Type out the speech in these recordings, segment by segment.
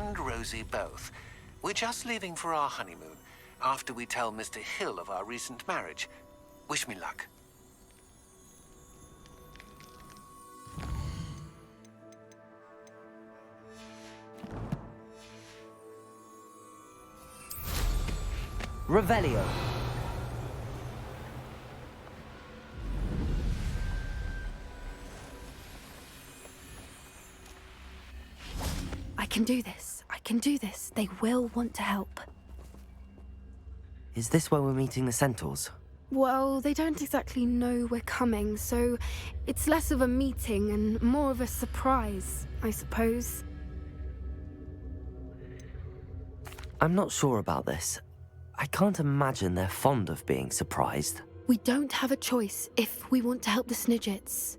and Rosie both. We're just leaving for our honeymoon, after we tell Mr. Hill of our recent marriage. Wish me luck. Revelio. I can do this. I can do this. They will want to help. Is this where we're meeting the centaurs? Well, they don't exactly know we're coming, so it's less of a meeting and more of a surprise, I suppose. I'm not sure about this. I can't imagine they're fond of being surprised. We don't have a choice if we want to help the Snidgets.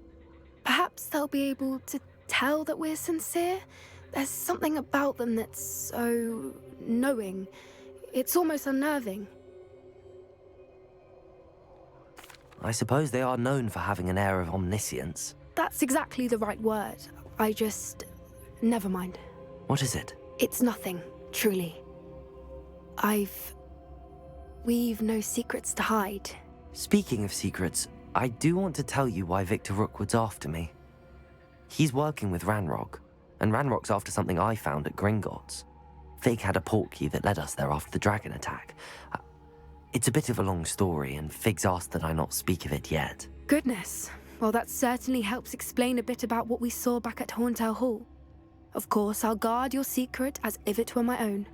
Perhaps they'll be able to tell that we're sincere. There's something about them that's so knowing. It's almost unnerving. I suppose they are known for having an air of omniscience. That's exactly the right word. Never mind. What is it? It's nothing, truly. We've no secrets to hide. Speaking of secrets, I do want to tell you why Victor Rookwood's after me. He's working with Ranrock, and Ranrock's after something I found at Gringotts. Fig had a portkey that led us there after the dragon attack. It's a bit of a long story, and Fig's asked that I not speak of it yet. Goodness. Well, that certainly helps explain a bit about what we saw back at Horntail Hall. Of course, I'll guard your secret as if it were my own.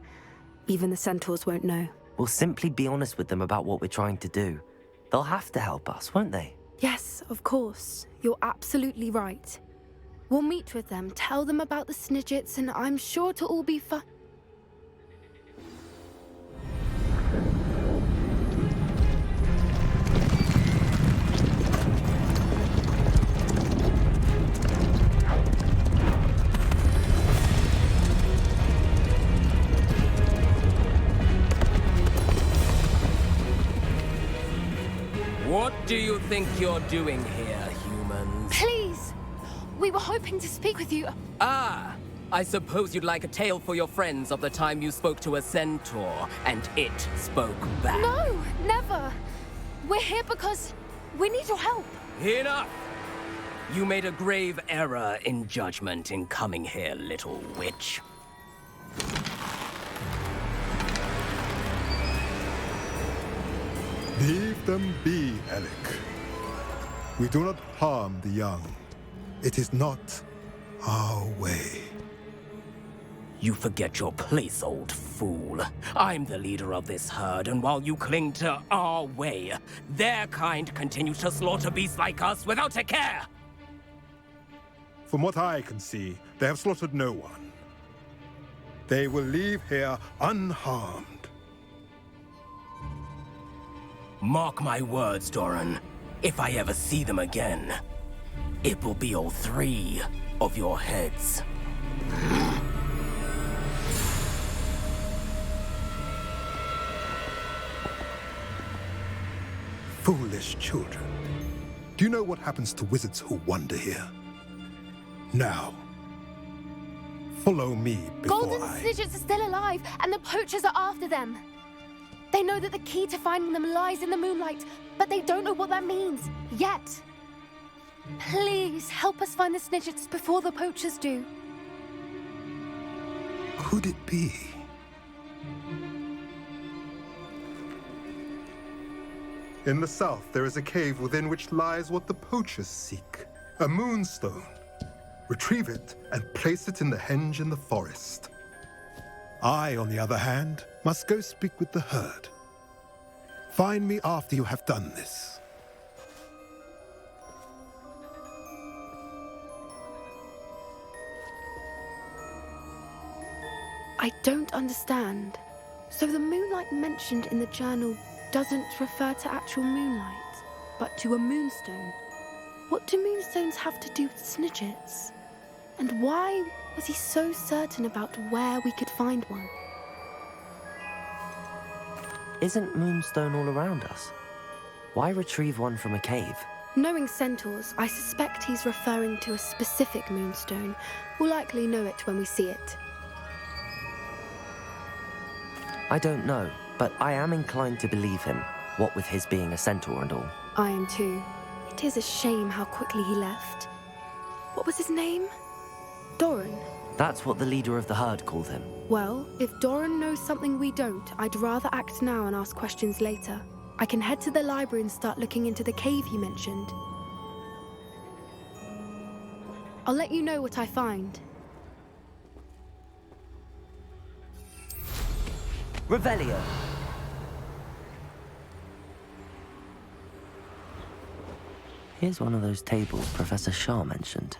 Even the centaurs won't know. We'll simply be honest with them about what we're trying to do. They'll have to help us, won't they? Yes, of course. You're absolutely right. We'll meet with them, tell them about the Snidgets, and I'm sure it'll all be fun. What do you think you're doing here, humans? Please! We were hoping to speak with you. Ah! I suppose you'd like a tale for your friends of the time you spoke to a centaur, and it spoke back. No, never! We're here because we need your help. Enough! You made a grave error in judgment in coming here, little witch. Leave them be, Alec. We do not harm the young. It is not our way. You forget your place, old fool. I'm the leader of this herd, and while you cling to our way, their kind continues to slaughter beasts like us without a care! From what I can see, they have slaughtered no one. They will leave here unharmed. Mark my words, Doran. If I ever see them again, it will be all 3 of your heads. Foolish children. Do you know what happens to wizards who wander here? Now, follow me before Golden Snidgets are still alive, and the poachers are after them. They know that the key to finding them lies in the moonlight, but they don't know what that means, yet. Please, help us find the Snidgets before the poachers do. Could it be? In the south, there is a cave within which lies what the poachers seek. A moonstone. Retrieve it and place it in the henge in the forest. I, on the other hand, must go speak with the herd. Find me after you have done this. I don't understand. So the moonlight mentioned in the journal doesn't refer to actual moonlight, but to a moonstone. What do moonstones have to do with Snidgets? And why was he so certain about where we could find one? Isn't Moonstone all around us? Why retrieve one from a cave? Knowing centaurs, I suspect he's referring to a specific moonstone. We'll likely know it when we see it. I don't know, but I am inclined to believe him, what with his being a centaur and all. I am too. It is a shame how quickly he left. What was his name? Doran. That's what the leader of the herd called him. Well, if Doran knows something we don't, I'd rather act now and ask questions later. I can head to the library and start looking into the cave you mentioned. I'll let you know what I find. Revelio! Here's one of those tables Professor Shah mentioned.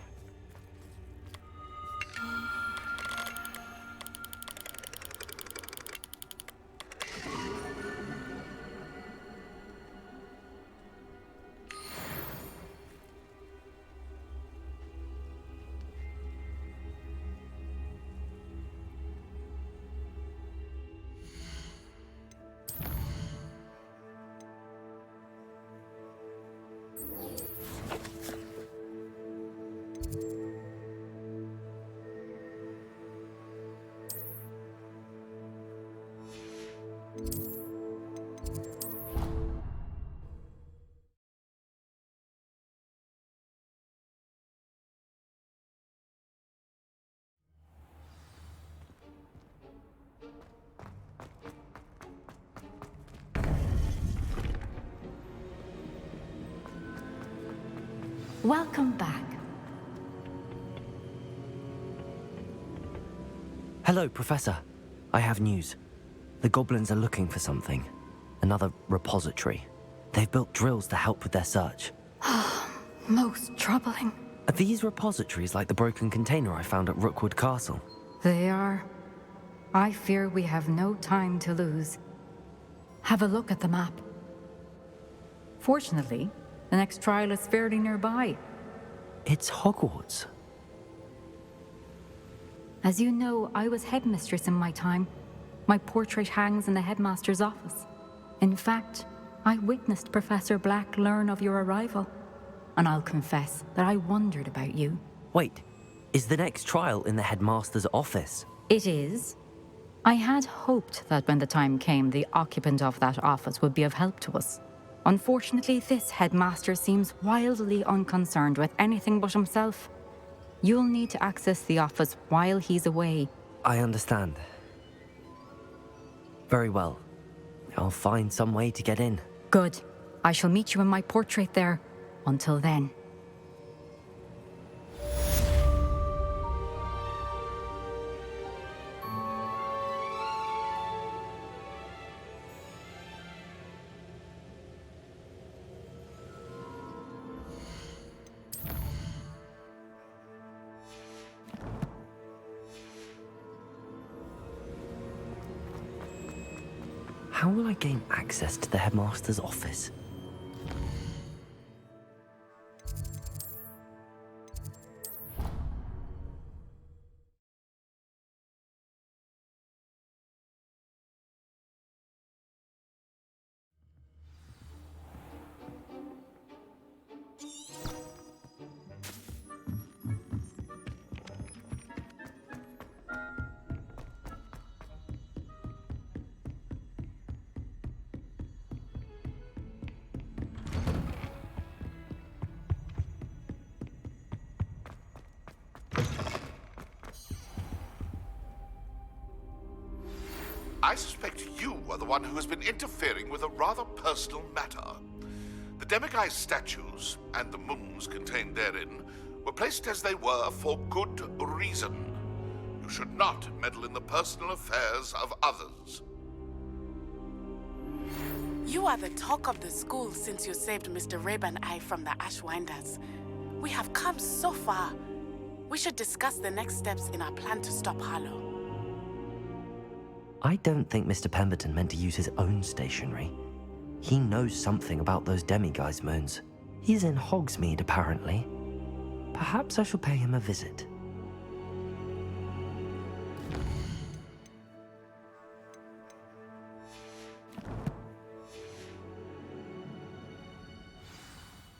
Welcome back. Hello, Professor. I have news. The goblins are looking for something. Another repository. They've built drills to help with their search. Most troubling. Are these repositories like the broken container I found at Rookwood Castle? They are. I fear we have no time to lose. Have a look at the map. Fortunately, the next trial is fairly nearby. It's Hogwarts. As you know, I was headmistress in my time. My portrait hangs in the headmaster's office. In fact, I witnessed Professor Black learn of your arrival. And I'll confess that I wondered about you. Wait, is the next trial in the headmaster's office? It is. I had hoped that when the time came, the occupant of that office would be of help to us. Unfortunately, this headmaster seems wildly unconcerned with anything but himself. You'll need to access the office while he's away. I understand. Very well. I'll find some way to get in. Good. I shall meet you in my portrait there. Until then. How will I gain access to the headmaster's office? I suspect you are the one who has been interfering with a rather personal matter. The demiguise statues and the moons contained therein were placed as they were for good reason. You should not meddle in the personal affairs of others. You are the talk of the school since you saved Mr. Rabe and I from the Ashwinders. We have come so far. We should discuss the next steps in our plan to stop Harlow. I don't think Mr. Pemberton meant to use his own stationery. He knows something about those demiguise moons. He's in Hogsmeade, apparently. Perhaps I shall pay him a visit.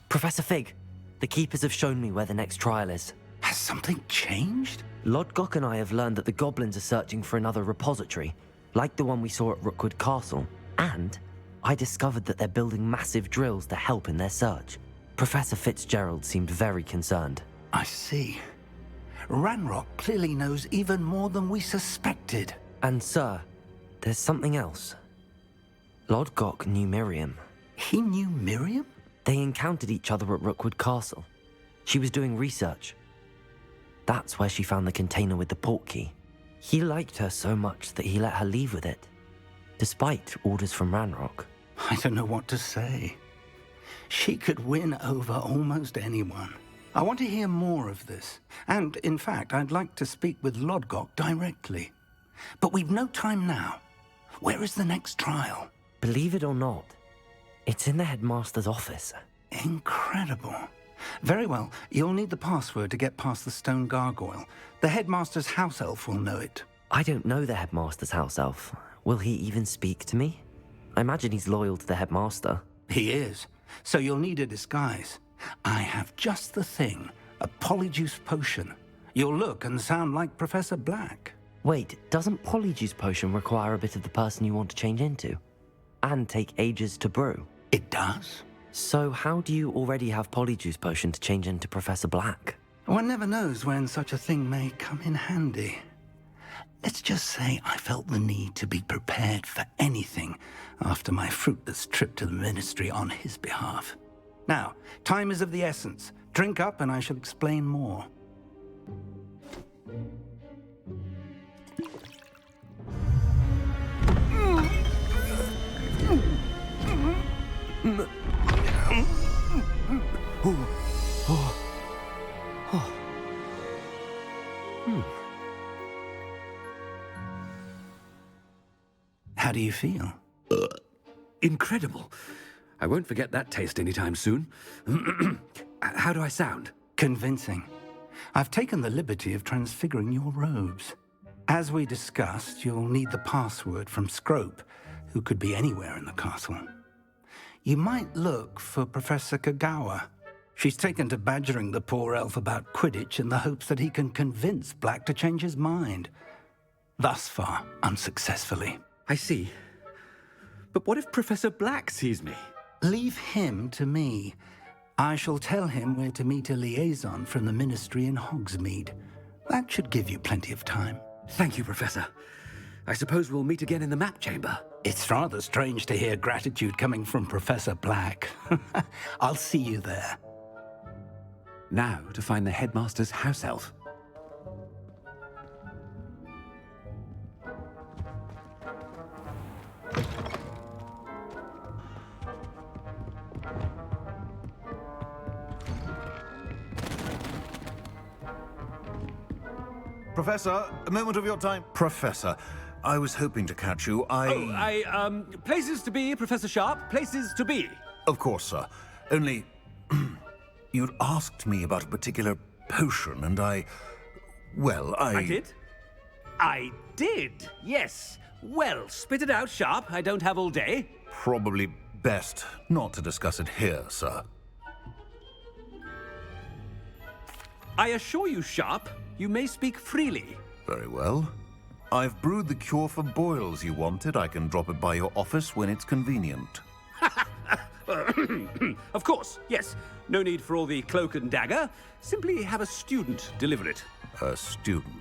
Professor Fig, the Keepers have shown me where the next trial is. Has something changed? Lodgok and I have learned that the goblins are searching for another repository, like the one we saw at Rookwood Castle. And I discovered that they're building massive drills to help in their search. Professor Fitzgerald seemed very concerned. I see. Ranrock clearly knows even more than we suspected. And sir, there's something else. Lodgok knew Miriam. He knew Miriam? They encountered each other at Rookwood Castle. She was doing research. That's where she found the container with the portkey. He liked her so much that he let her leave with it, despite orders from Ranrock. I don't know what to say. She could win over almost anyone. I want to hear more of this. And, in fact, I'd like to speak with Lodgok directly. But we've no time now. Where is the next trial? Believe it or not, it's in the headmaster's office. Incredible. Very well. You'll need the password to get past the stone gargoyle. The headmaster's house elf will know it. I don't know the headmaster's house elf. Will he even speak to me? I imagine he's loyal to the headmaster. He is. So you'll need a disguise. I have just the thing. A polyjuice potion. You'll look and sound like Professor Black. Wait, doesn't polyjuice potion require a bit of the person you want to change into? And take ages to brew? It does. So how do you already have polyjuice potion to change into Professor Black? One never knows when such a thing may come in handy. Let's just say I felt the need to be prepared for anything after my fruitless trip to the Ministry on his behalf. Now, time is of the essence. Drink up and I shall explain more. How do you feel? Incredible. I won't forget that taste anytime soon. How do I sound? Convincing. I've taken the liberty of transfiguring your robes. As we discussed, you'll need the password from Scrope, who could be anywhere in the castle. You might look for Professor Kagawa. She's taken to badgering the poor elf about Quidditch in the hopes that he can convince Black to change his mind. Thus far, unsuccessfully. I see. But what if Professor Black sees me? Leave him to me. I shall tell him where to meet a liaison from the Ministry in Hogsmeade. That should give you plenty of time. Thank you, Professor. I suppose we'll meet again in the map chamber. It's rather strange to hear gratitude coming from Professor Black. I'll see you there. Now to find the headmaster's house elf. Professor, a moment of your time. Professor, I was hoping to catch you. Places to be, Professor Sharp. Places to be. Of course, sir. Only, you'd asked me about a particular potion, and I did? I did, yes. Well, spit it out, Sharp. I don't have all day. Probably best not to discuss it here, sir. I assure you, Sharp, you may speak freely. Very well. I've brewed the cure for boils you wanted. I can drop it by your office when it's convenient. Of course, yes. No need for all the cloak and dagger. Simply have a student deliver it. A student.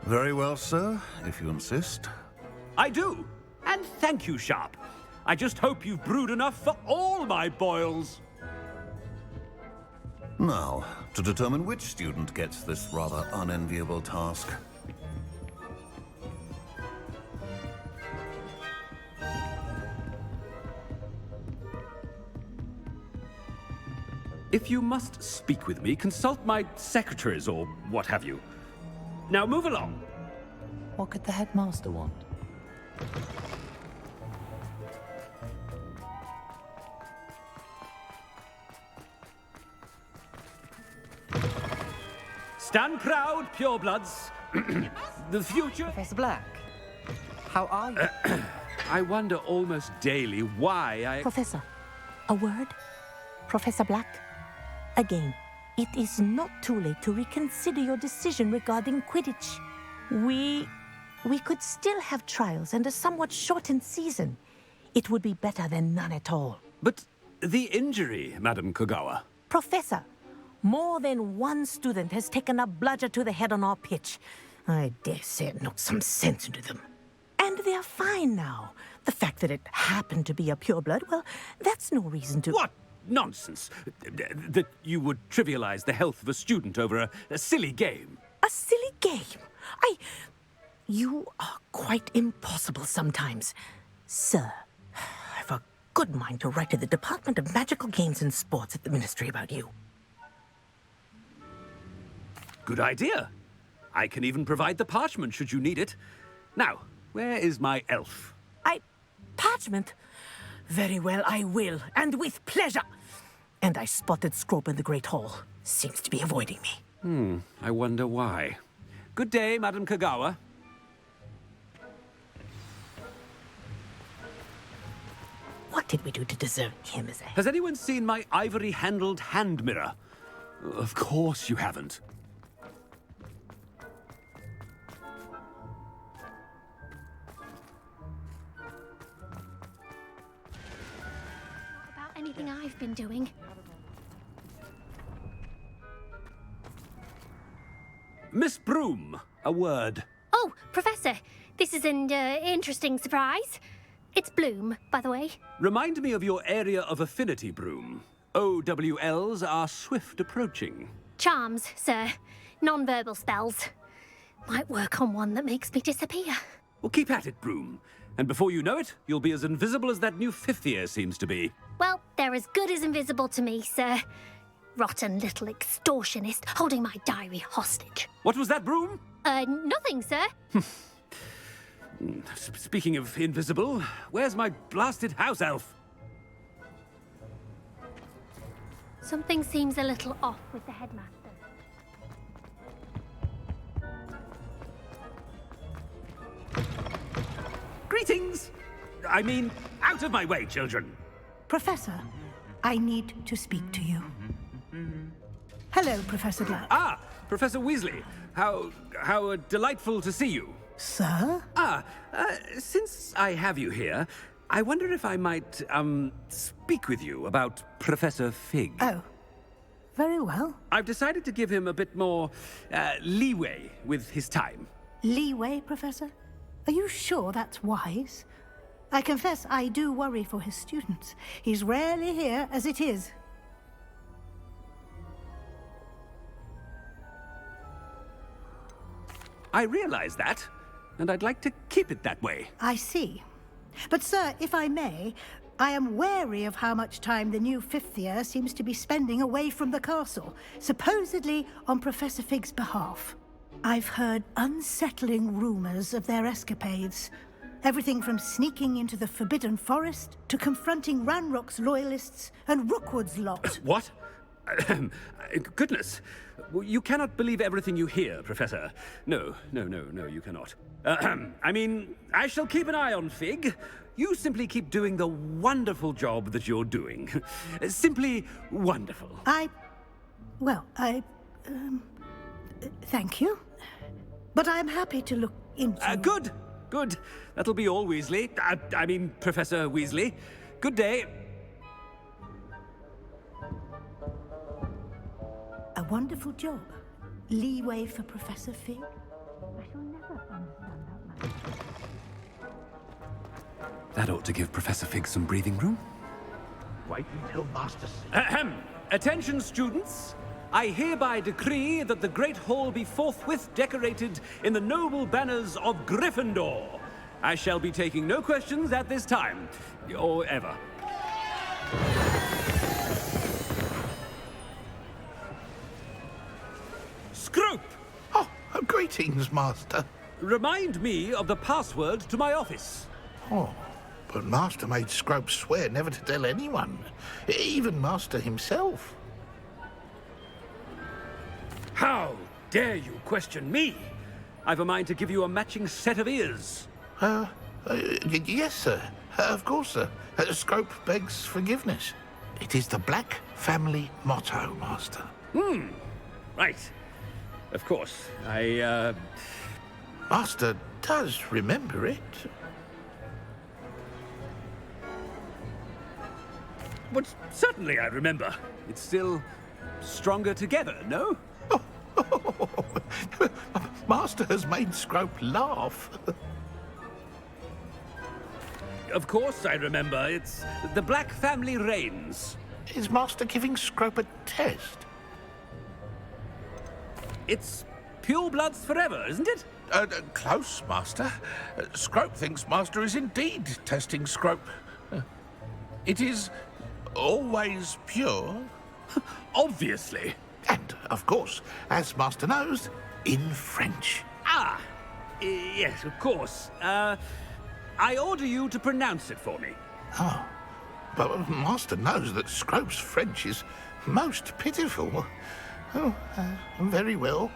Very well, sir, if you insist. I do. And thank you, Sharp. I just hope you've brewed enough for all my boils. Now, to determine which student gets this rather unenviable task. If you must speak with me, consult my secretaries or what have you. Now move along. What could the headmaster want? Stand proud, purebloods. The future... Professor Black, how are you? I wonder almost daily why I... Professor, a word? Professor Black? Again, it is not too late to reconsider your decision regarding Quidditch. We We could still have trials and a somewhat shortened season. It would be better than none at all. But the injury, Madam Kogawa. Professor, more than one student has taken a bludger to the head on our pitch. I dare say it knocked some sense into them. And they're fine now. The fact that it happened to be a pureblood, well, that's no reason to... What nonsense! That you would trivialize the health of a student over a silly game. A silly game? You are quite impossible sometimes. Sir, I've a good mind to write to the Department of Magical Games and Sports at the Ministry about you. Good idea. I can even provide the parchment should you need it. Now, where is my elf? Parchment? Very well, I will, and with pleasure. And I spotted Scrope in the Great Hall. Seems to be avoiding me. I wonder why. Good day, Madam Kogawa. What did we do to deserve him as a... Has anyone seen my ivory-handled hand mirror? Of course you haven't. About anything I've been doing. Miss Broom, a word. Oh, Professor, this is an interesting surprise. It's Bloom, by the way. Remind me of your area of affinity, Broom. OWLs are swift approaching. Charms, sir. Non-verbal spells. Might work on one that makes me disappear. Well, keep at it, Broom. And before you know it, you'll be as invisible as that new fifth year seems to be. Well, they're as good as invisible to me, sir. Rotten little extortionist holding my diary hostage. What was that, Broom? Nothing, sir. Speaking of invisible, where's my blasted house elf? Something seems a little off with the headmaster. Greetings! I mean, out of my way, children. Professor, I need to speak to you. Hello, Professor Black. Ah, Professor Weasley. How delightful to see you. Sir? Since I have you here, I wonder if I might, speak with you about Professor Fig. Oh, very well. I've decided to give him a bit more, leeway with his time. Leeway, Professor? Are you sure that's wise? I confess I do worry for his students. He's rarely here as it is. I realize that, and I'd like to keep it that way. I see. But, sir, if I may, I am wary of how much time the new fifth year seems to be spending away from the castle, supposedly on Professor Fig's behalf. I've heard unsettling rumors of their escapades. Everything from sneaking into the Forbidden Forest to confronting Ranrock's loyalists and Rookwood's lot. What? Goodness. You cannot believe everything you hear, Professor. No, you cannot. I mean, I shall keep an eye on Fig. You simply keep doing the wonderful job that you're doing. Simply wonderful. Thank you. But I'm happy to look into... Good. That'll be all, Weasley. I mean, Professor Weasley. Good day. A wonderful job. Leeway for Professor Fig. I shall never understand that man. That ought to give Professor Fig some breathing room. Wait until Master... Attention, students. I hereby decree that the Great Hall be forthwith decorated in the noble banners of Gryffindor. I shall be taking no questions at this time, or ever. Scrope! Oh, greetings, Master. Remind me of the password to my office. Oh, but Master made Scrope swear never to tell anyone, even Master himself. How dare you question me? I've a mind to give you a matching set of ears. Yes, sir. Of course, sir. Scrope begs forgiveness. It is the Black family motto, Master. Right. Of course. Master does remember it. But certainly I remember. It's still stronger together, no? Master has made Scrope laugh. Of course I remember. It's the Black family reigns. Is Master giving Scrope a test? It's pure bloods forever, isn't it? Close, Master. Scrope thinks Master is indeed testing Scrope. It is always pure. Obviously. And, of course, as Master knows, in French. Ah! Yes, of course. I order you to pronounce it for me. Oh, but Master knows that Scrope's French is most pitiful. Oh, very well.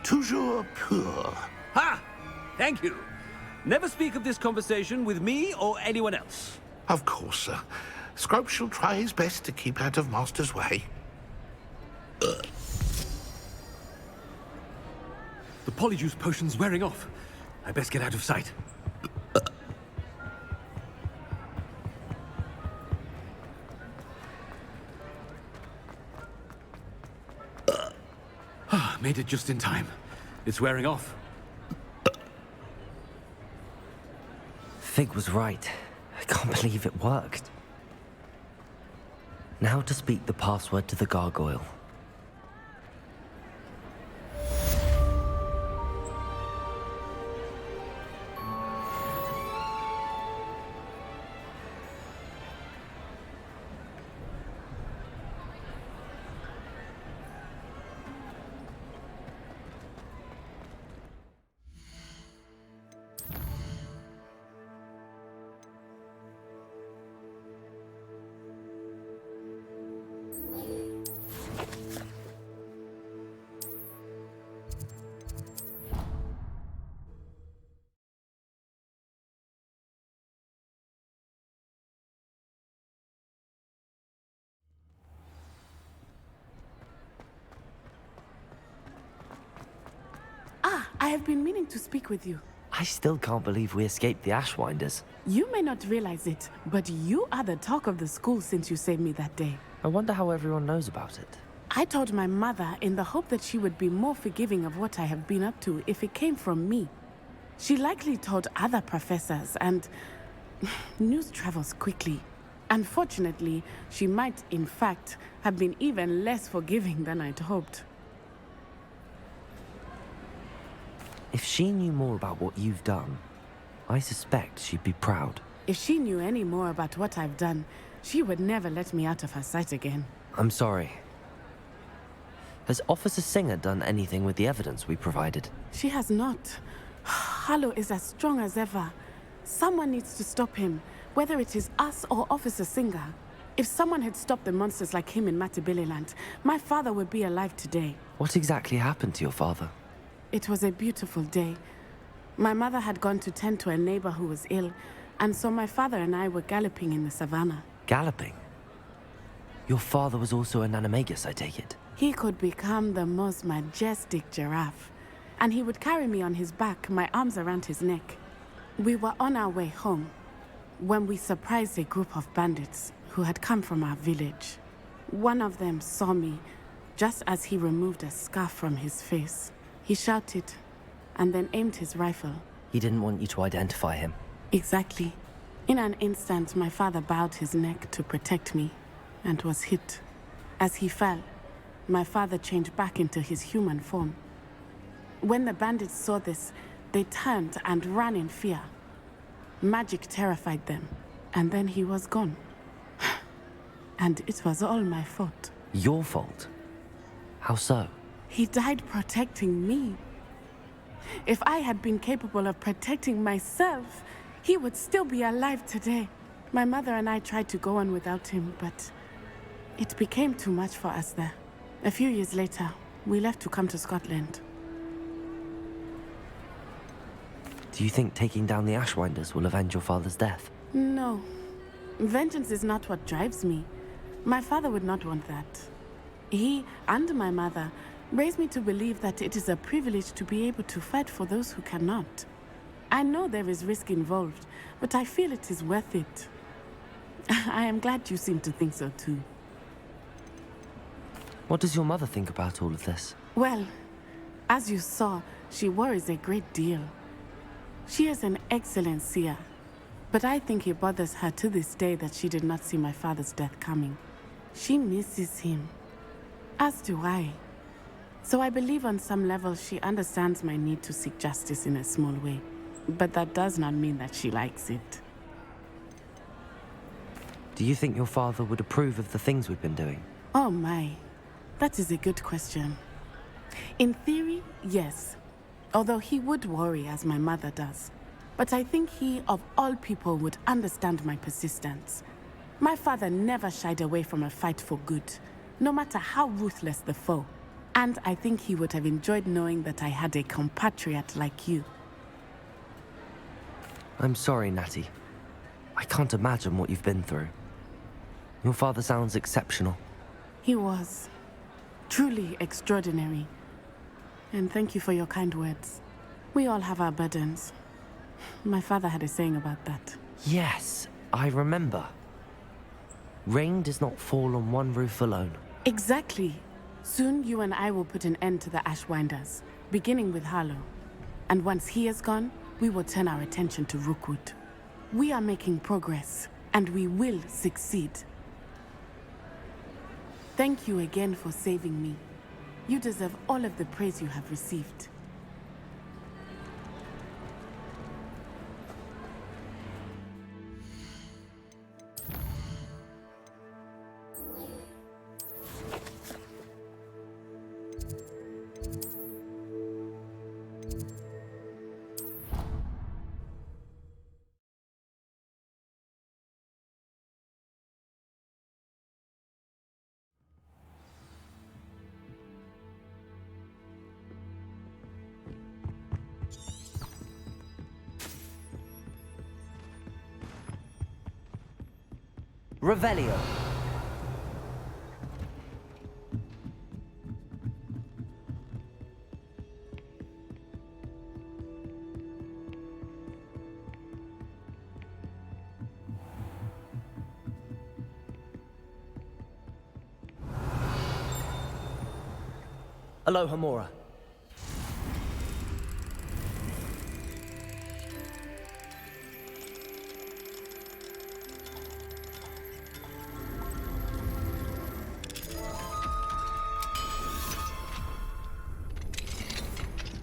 Toujours pur. Ha! Thank you. Never speak of this conversation with me or anyone else. Of course, sir. Scrope shall try his best to keep out of Master's way. The polyjuice potion's wearing off. I best get out of sight. Made it just in time. It's wearing off. Fig was right. I can't believe it worked. Now to speak the password to the gargoyle. I have been meaning to speak with you. I still can't believe we escaped the Ashwinders. You may not realize it, but you are the talk of the school since you saved me that day. I wonder how everyone knows about it. I told my mother in the hope that she would be more forgiving of what I have been up to if it came from me. She likely told other professors, and news travels quickly. Unfortunately, she might, in fact, have been even less forgiving than I'd hoped. If she knew more about what you've done, I suspect she'd be proud. If she knew any more about what I've done, she would never let me out of her sight again. I'm sorry. Has Officer Singer done anything with the evidence we provided? She has not. Harlow is as strong as ever. Someone needs to stop him, whether it is us or Officer Singer. If someone had stopped the monsters like him in Matabeleland, my father would be alive today. What exactly happened to your father? It was a beautiful day. My mother had gone to tend to a neighbor who was ill, and so my father and I were galloping in the savannah. Galloping? Your father was also an animagus, I take it? He could become the most majestic giraffe, and he would carry me on his back, my arms around his neck. We were on our way home when we surprised a group of bandits who had come from our village. One of them saw me just as he removed a scarf from his face. He shouted and then aimed his rifle. He didn't want you to identify him. Exactly. In an instant, my father bowed his neck to protect me and was hit. As he fell, my father changed back into his human form. When the bandits saw this, they turned and ran in fear. Magic terrified them, and then he was gone. And it was all my fault. Your fault? How so? He died protecting me. If I had been capable of protecting myself, he would still be alive today. My mother and I tried to go on without him, but it became too much for us there. A few years later, we left to come to Scotland. Do you think taking down the Ashwinders will avenge your father's death? No. Vengeance is not what drives me. My father would not want that. He and my mother raised me to believe that it is a privilege to be able to fight for those who cannot. I know there is risk involved, but I feel it is worth it. I am glad you seem to think so too. What does your mother think about all of this? Well, as you saw, she worries a great deal. She is an excellent seer, but I think it bothers her to this day that she did not see my father's death coming. She misses him, as do I. So I believe on some level she understands my need to seek justice in a small way, but that does not mean that she likes it. Do you think your father would approve of the things we've been doing? Oh my, that is a good question. In theory, yes. Although he would worry, as my mother does. But I think he, of all people, would understand my persistence. My father never shied away from a fight for good, no matter how ruthless the foe. And I think he would have enjoyed knowing that I had a compatriot like you. I'm sorry, Natty. I can't imagine what you've been through. Your father sounds exceptional. He was. Truly extraordinary. And thank you for your kind words. We all have our burdens. My father had a saying about that. Yes, I remember. Rain does not fall on one roof alone. Exactly. Soon you and I will put an end to the Ashwinders, beginning with Harlow. And once he is gone, we will turn our attention to Rookwood. We are making progress, and we will succeed. Thank you again for saving me. You deserve all of the praise you have received. Revelio. Aloha Mora.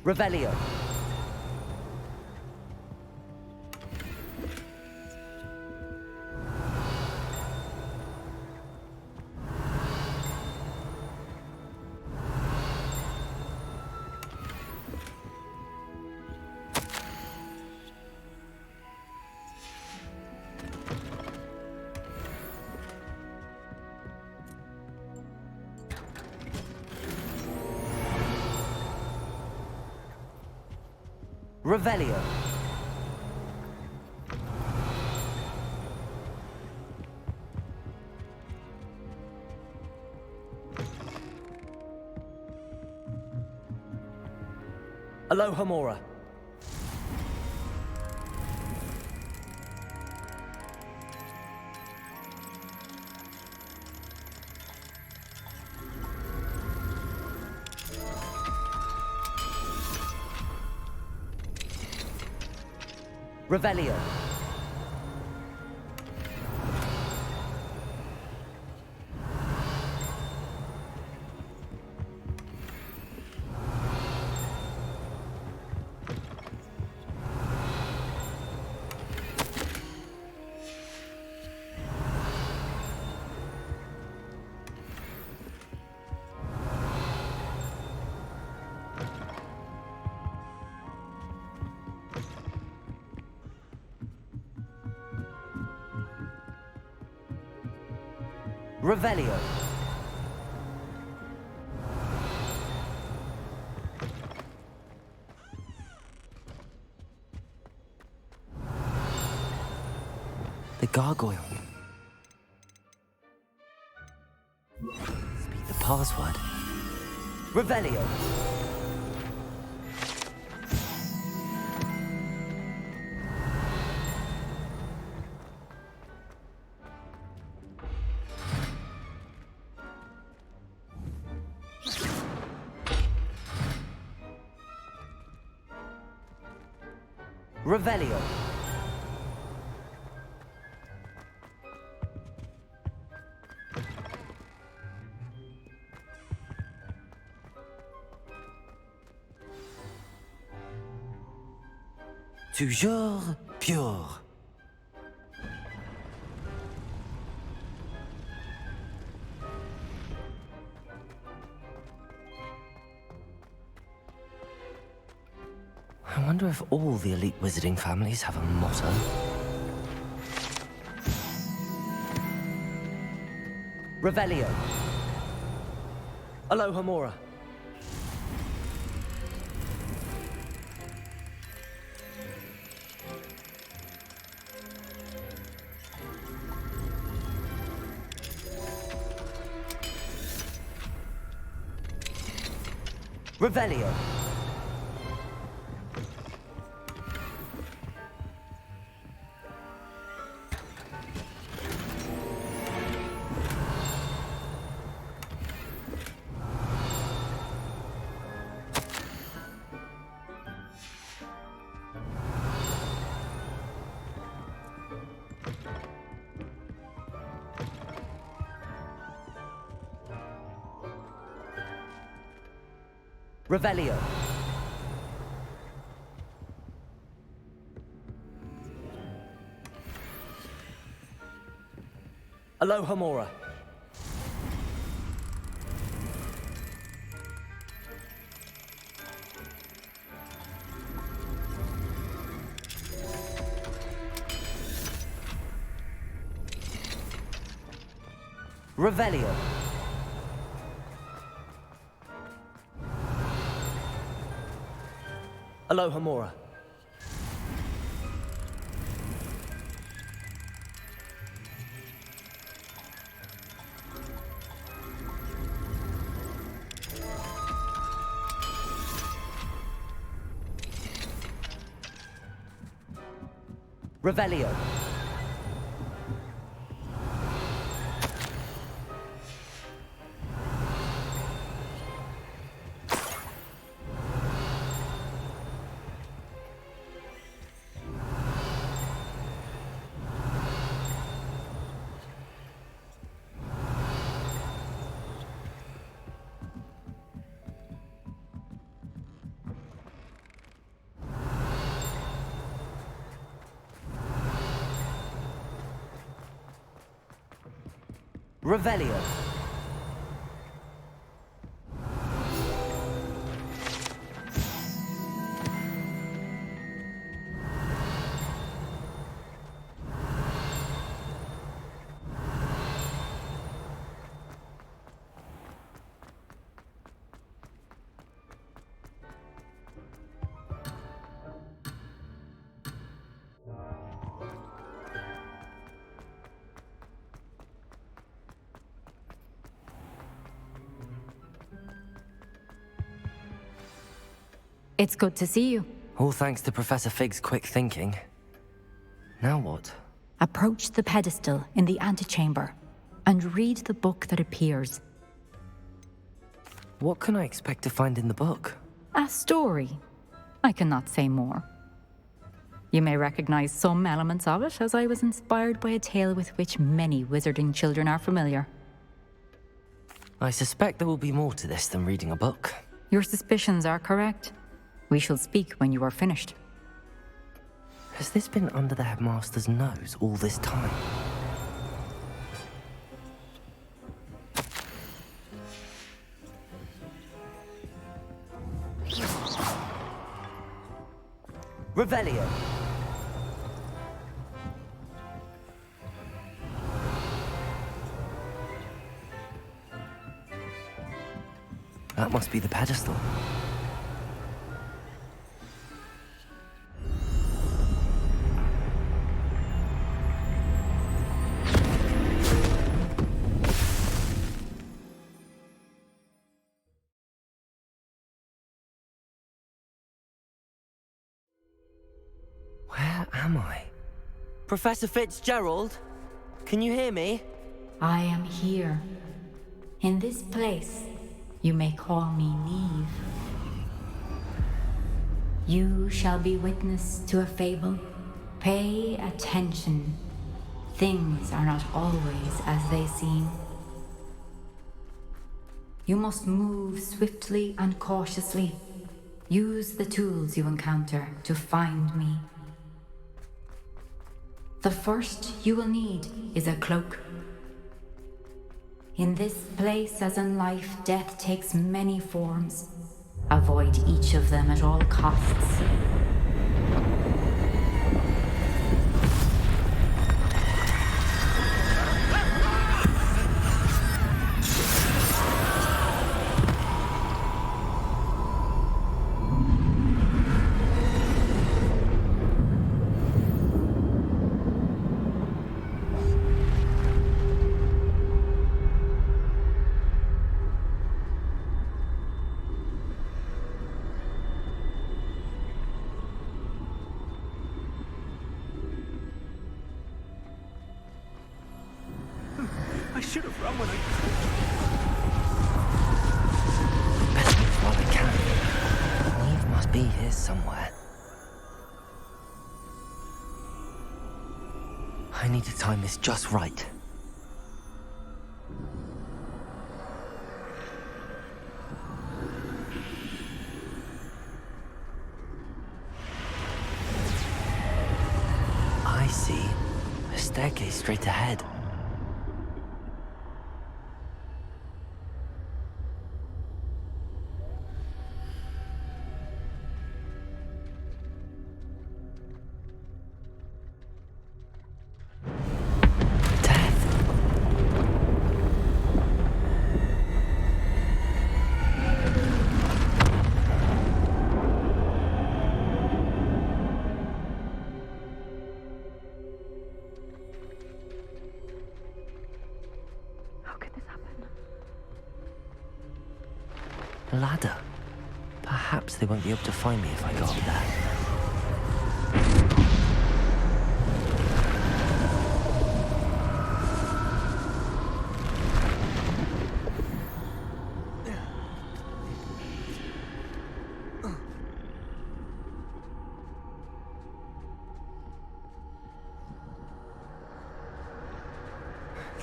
Revelio. Revelio. Aloha Mora. Revelio. Revelio. The gargoyle. Speak the password. Revelio. Revelio. Toujours pure. I wonder if all the elite wizarding families have a motto. Revelio. Alohomora. Revelio. Revelio. Alohomora. Revelio. Alohomora. Revelio. Revelio. It's good to see you. All thanks to Professor Fig's quick thinking. Now what? Approach the pedestal in the antechamber and read the book that appears. What can I expect to find in the book? A story. I cannot say more. You may recognize some elements of it, as I was inspired by a tale with which many wizarding children are familiar. I suspect there will be more to this than reading a book. Your suspicions are correct. We shall speak when you are finished. Has this been under the headmaster's nose all this time? Revelio. That must be the pedestal. am I? Professor Fitzgerald? Can you hear me? I am here. In this place, you may call me Neve. You shall be witness to a fable. Pay attention. Things are not always as they seem. You must move swiftly and cautiously. Use the tools you encounter to find me. The first you will need is a cloak. In this place, as in life, death takes many forms. Avoid each of them at all costs. I should have run when I... Better move while I can. Neve must be here somewhere. I need to time this just right. I see. A staircase straight ahead. A ladder. Perhaps they won't be able to find me if I go up there.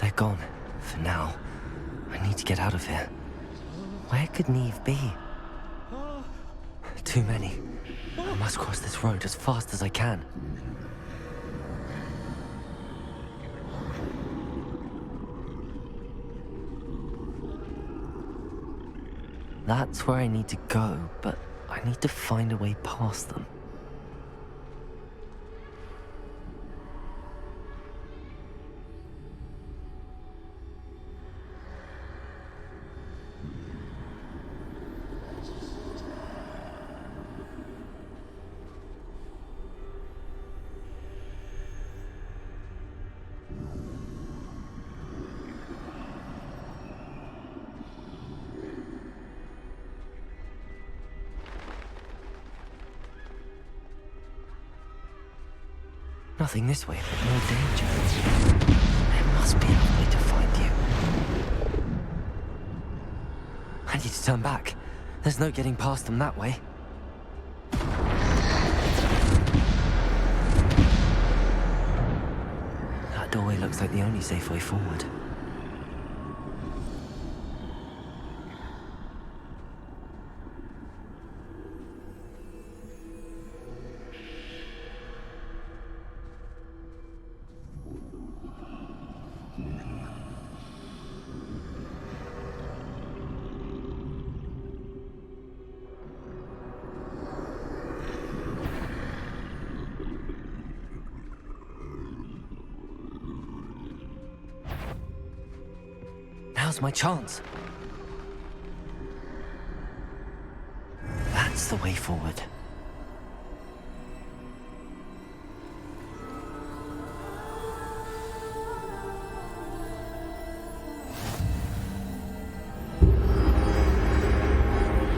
They're gone, for now. I need to get out of here. Where could Neve be? Too many. I must cross this road as fast as I can. That's where I need to go, but I need to find a way past them. Nothing this way, but more danger. There must be another way to find you. I need to turn back. There's no getting past them that way. That doorway looks like the only safe way forward. Now's my chance. That's the way forward.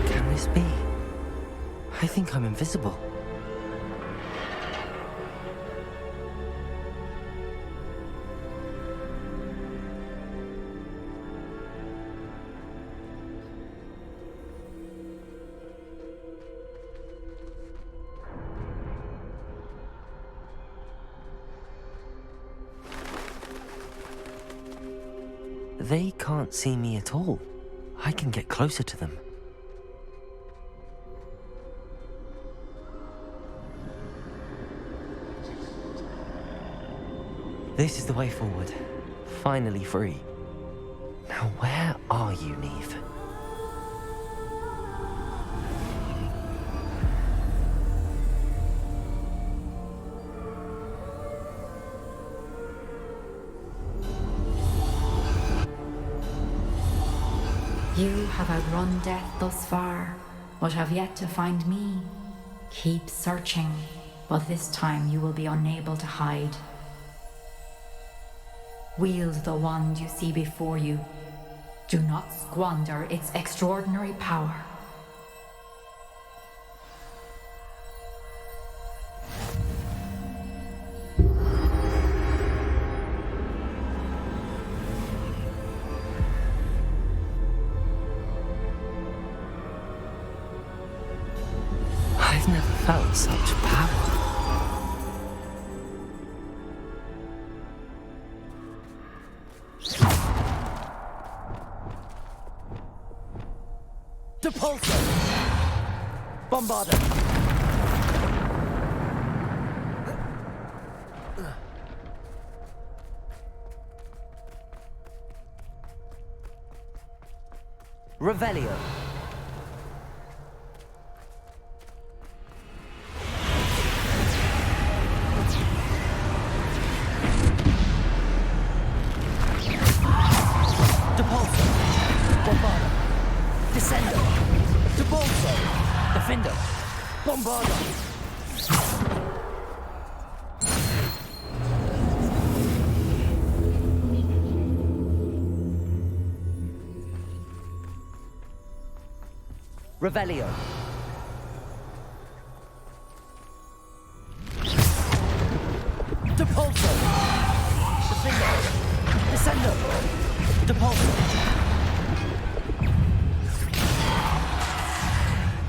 Can this be? I think I'm invisible. They can't see me at all. I can get closer to them. This is the way forward. Finally free. Now where are you, Neve? You have outrun death thus far, but have yet to find me. Keep searching, but this time you will be unable to hide. Wield the wand you see before you. Do not squander its extraordinary power. I've never felt such power. Depulso! Bombarda! Revelio. Depulso! Bombarda! Descendo! Depulso! Defender! Bombarda! Revelio. Depulso! Defender! Descendo! Depulso!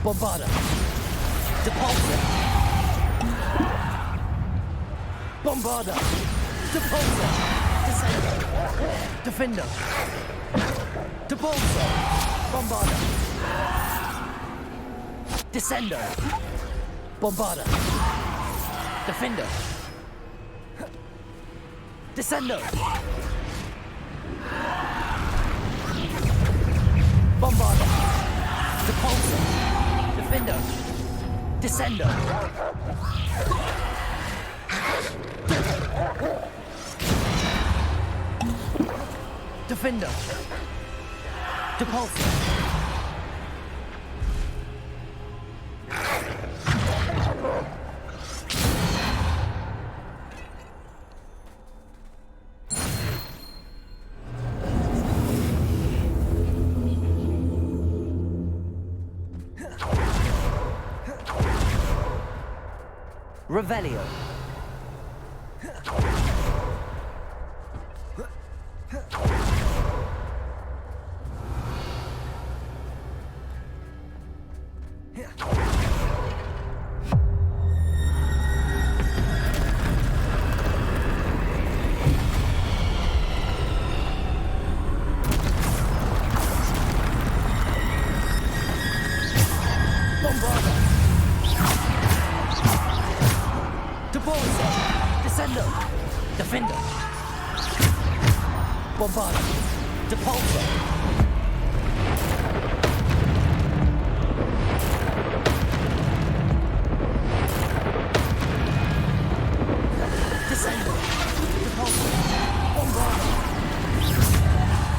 Bombarda! Depulso! Bombarda! Depulso! Descendo! Defender! Depulso! Bombarda! Descendo! Bombarda! Defender! Descendo! Bombarda! Depulso! Defender! Descendo! Defender! Depulso! Revelio. Defender! Bombarda! Depulso! Descendo! Depulso! Bombarda!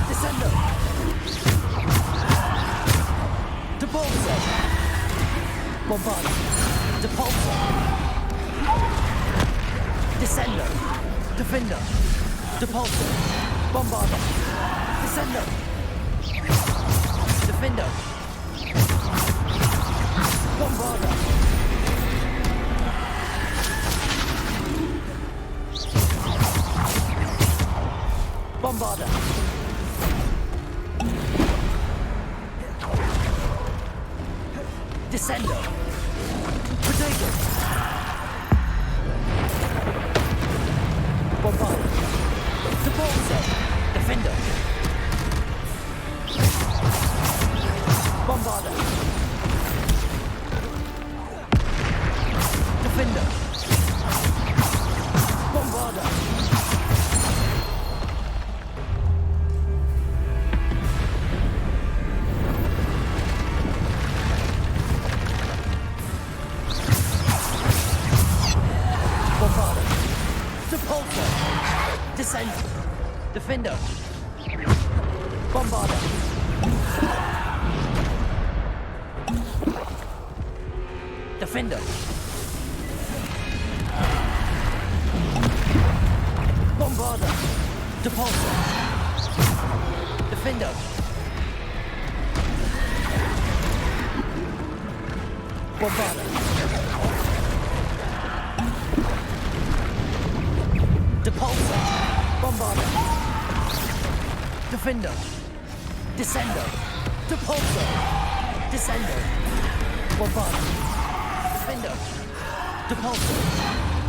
Descendo! Depulso! Bombarda! Depulso! Descendo! Defender! Depulso! Bombarda! Descendo! Defender! Bombarda! Bombarda! Descendo! Protego! Bombarda! Depulso! Defender! Bombarda. Defender. Bombarda. Bombarda. Depulsor. Descend. Defender. Bombarda. Defender. Bombarda. Depulsor. Defender. Bombarda. Depulsor. Bombarda. Defender. Descender. Depulsor. Descender. Bombarda. Defender. Depulsor.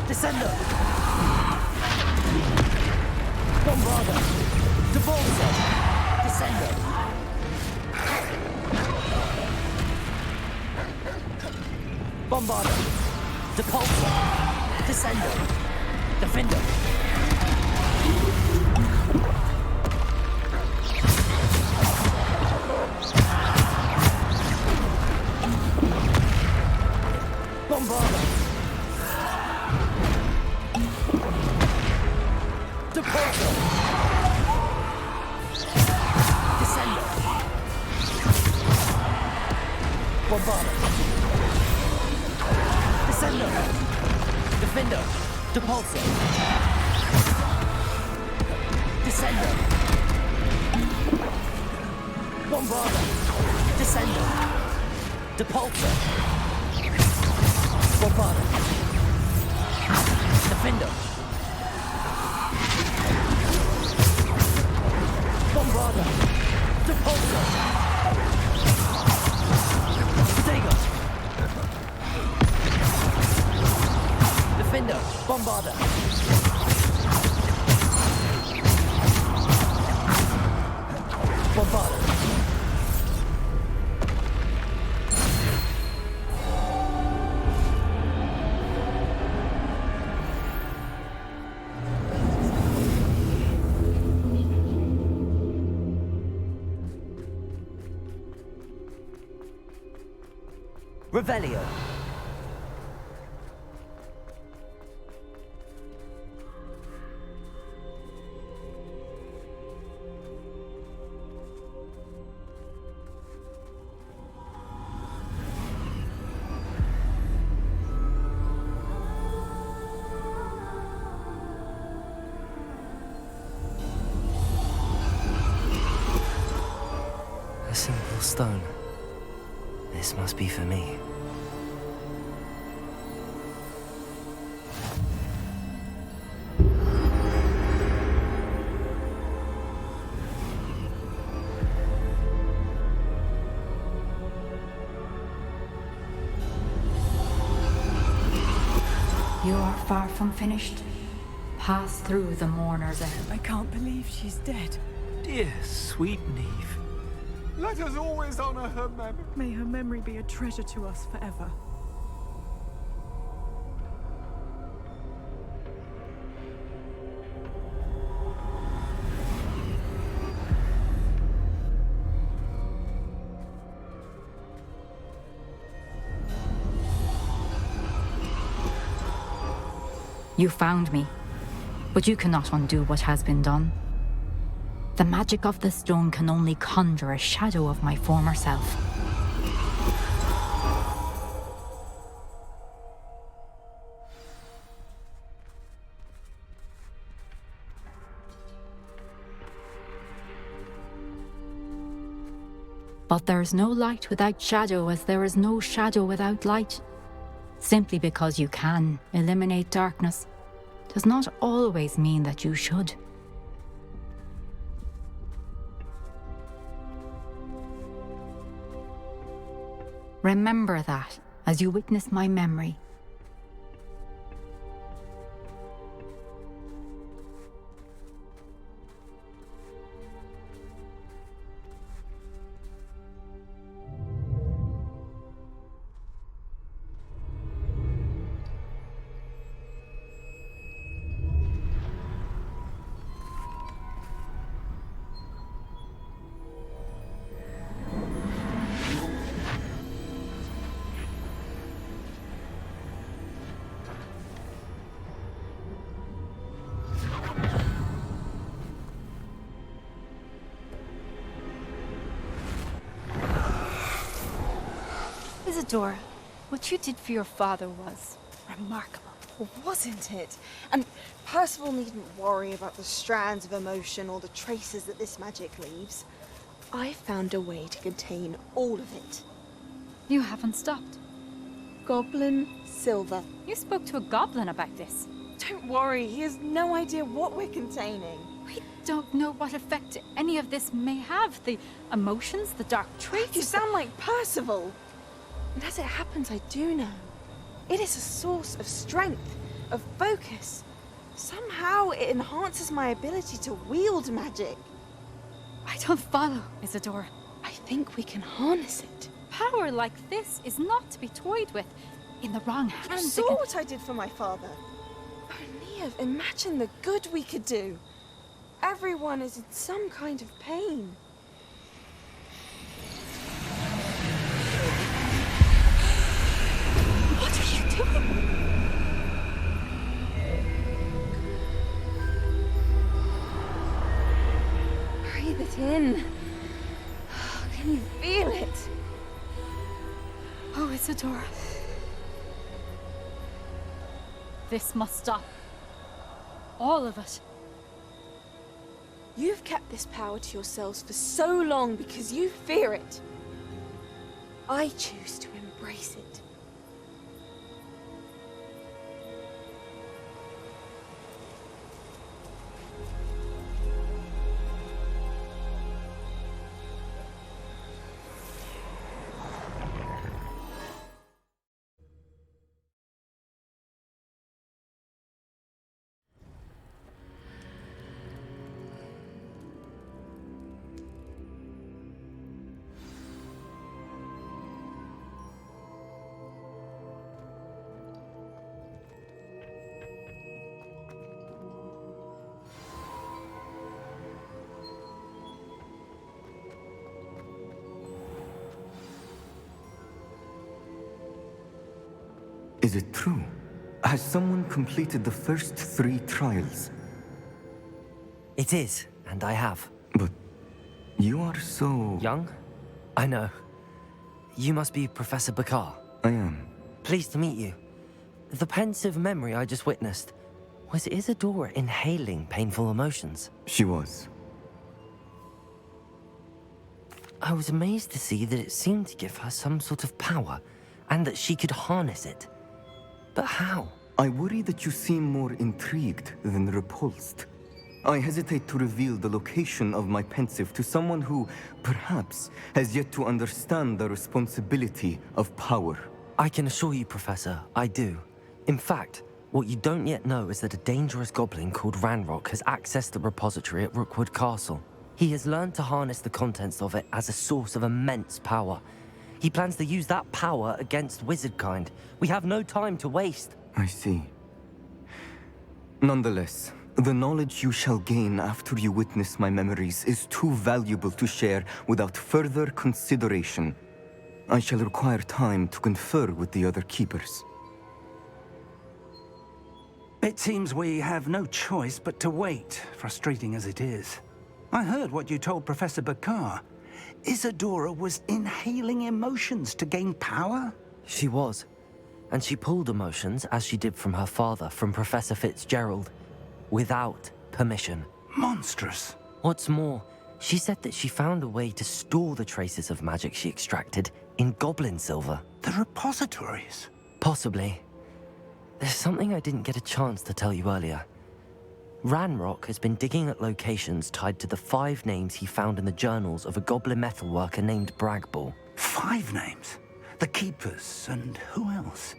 Descender. Bombarda. Depulsor. Descender. Bombarda. Depulsor. Descender. Defender. Bombarda. Depulsor. Descender. Bombarda. Descender. Defender. Depulsor. Descender. Bombarda. Descender. Depulsor. Bombarda. Defender. Bombarda. Depulsor. Stego. Defender. Bombarda. Bombarda. Revelio. A simple stone. This must be for me. You are far from finished. Pass through the mourner's end. I can't believe she's dead. Dear, sweet Neve. Let us always honor her memory. May her memory be a treasure to us forever. You found me, but you cannot undo what has been done. The magic of the stone can only conjure a shadow of my former self. But there is no light without shadow, as there is no shadow without light. Simply because you can eliminate darkness does not always mean that you should. Remember that as you witness my memory. Isadora, what you did for your father was remarkable. Well, wasn't it? And Percival needn't worry about the strands of emotion or the traces that this magic leaves. I found a way to contain all of it. You haven't stopped. Goblin silver. You spoke to a goblin about this. Don't worry, he has no idea what we're containing. We don't know what effect any of this may have. The emotions, the dark traits. You sound like Percival. And as it happens, I do know. It is a source of strength, of focus. Somehow it enhances my ability to wield magic. I don't follow, Isadora. I think we can harness it. Power like this is not to be toyed with. In the wrong hands, You saw what I did for my father. Oh, Neve, imagine the good we could do. Everyone is in some kind of pain. What are you doing? Breathe it in. Can you feel it? Oh, Isadora. This must stop. All of it. You've kept this power to yourselves for so long because you fear it. I choose to embrace it. Is it true? Has someone completed the first 3 trials? It is, and I have. But you are so... Young? I know. You must be Professor Bakar. I am. Pleased to meet you. The pensive memory I just witnessed, was Isadora inhaling painful emotions? She was. I was amazed to see that it seemed to give her some sort of power, and that she could harness it. But how? I worry that you seem more intrigued than repulsed. I hesitate to reveal the location of my pensive to someone who, perhaps, has yet to understand the responsibility of power. I can assure you, Professor, I do. In fact, what you don't yet know is that a dangerous goblin called Ranrock has accessed the repository at Rookwood Castle. He has learned to harness the contents of it as a source of immense power. He plans to use that power against wizardkind. We have no time to waste. I see. Nonetheless, the knowledge you shall gain after you witness my memories is too valuable to share without further consideration. I shall require time to confer with the other keepers. It seems we have no choice but to wait, frustrating as it is. I heard what you told Professor Bakar. Isadora was inhaling emotions to gain power? She was. And she pulled emotions, as she did from her father, from Professor Fitzgerald, without permission. Monstrous. What's more, she said that she found a way to store the traces of magic she extracted in goblin silver. The repositories? Possibly. There's something I didn't get a chance to tell you earlier. Ranrock has been digging at locations tied to the 5 names he found in the journals of a goblin metalworker named Bragball. 5 names? The Keepers, and who else?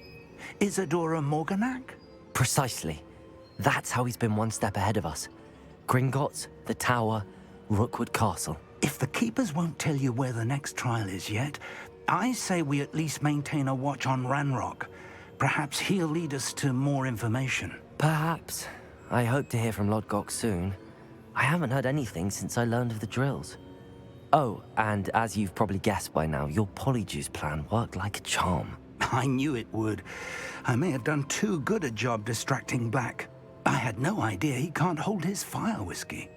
Isadora Morganac? Precisely. That's how he's been one step ahead of us. Gringotts, the Tower, Rookwood Castle. If the Keepers won't tell you where the next trial is yet, I say we at least maintain a watch on Ranrock. Perhaps he'll lead us to more information. Perhaps. I hope to hear from Lodgok soon. I haven't heard anything since I learned of the drills. Oh, and as you've probably guessed by now, your Polyjuice plan worked like a charm. I knew it would. I may have done too good a job distracting Black. I had no idea he can't hold his fire whiskey.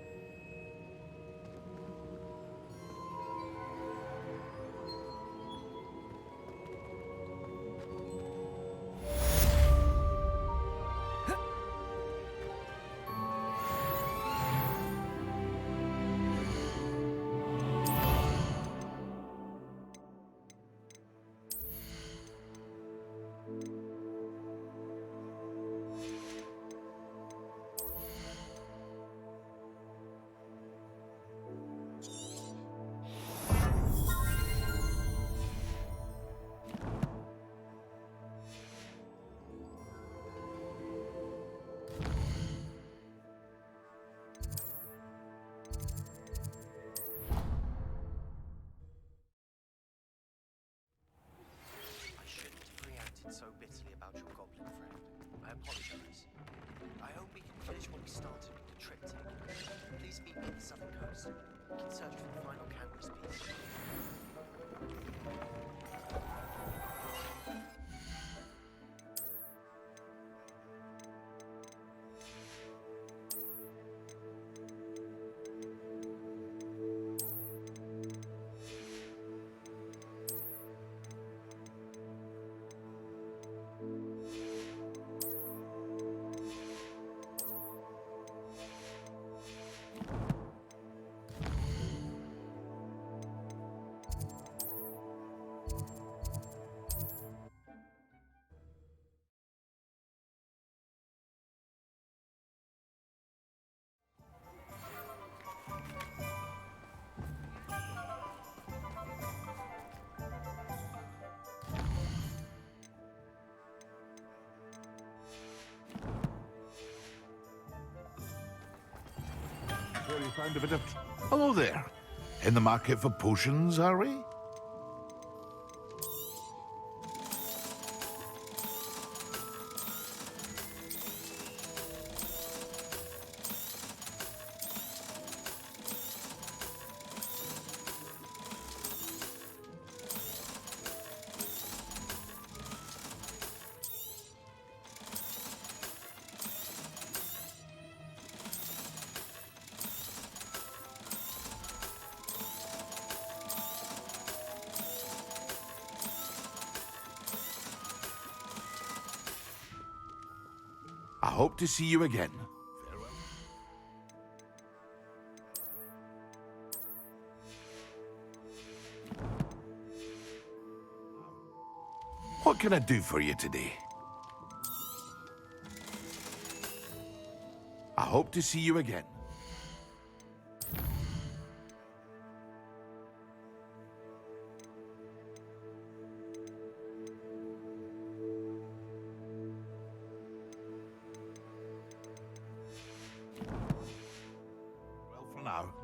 Sure you found a bit of... Hello there. In the market for potions, are we? I hope to see you again. Farewell. What can I do for you today? I hope to see you again. Well, for now.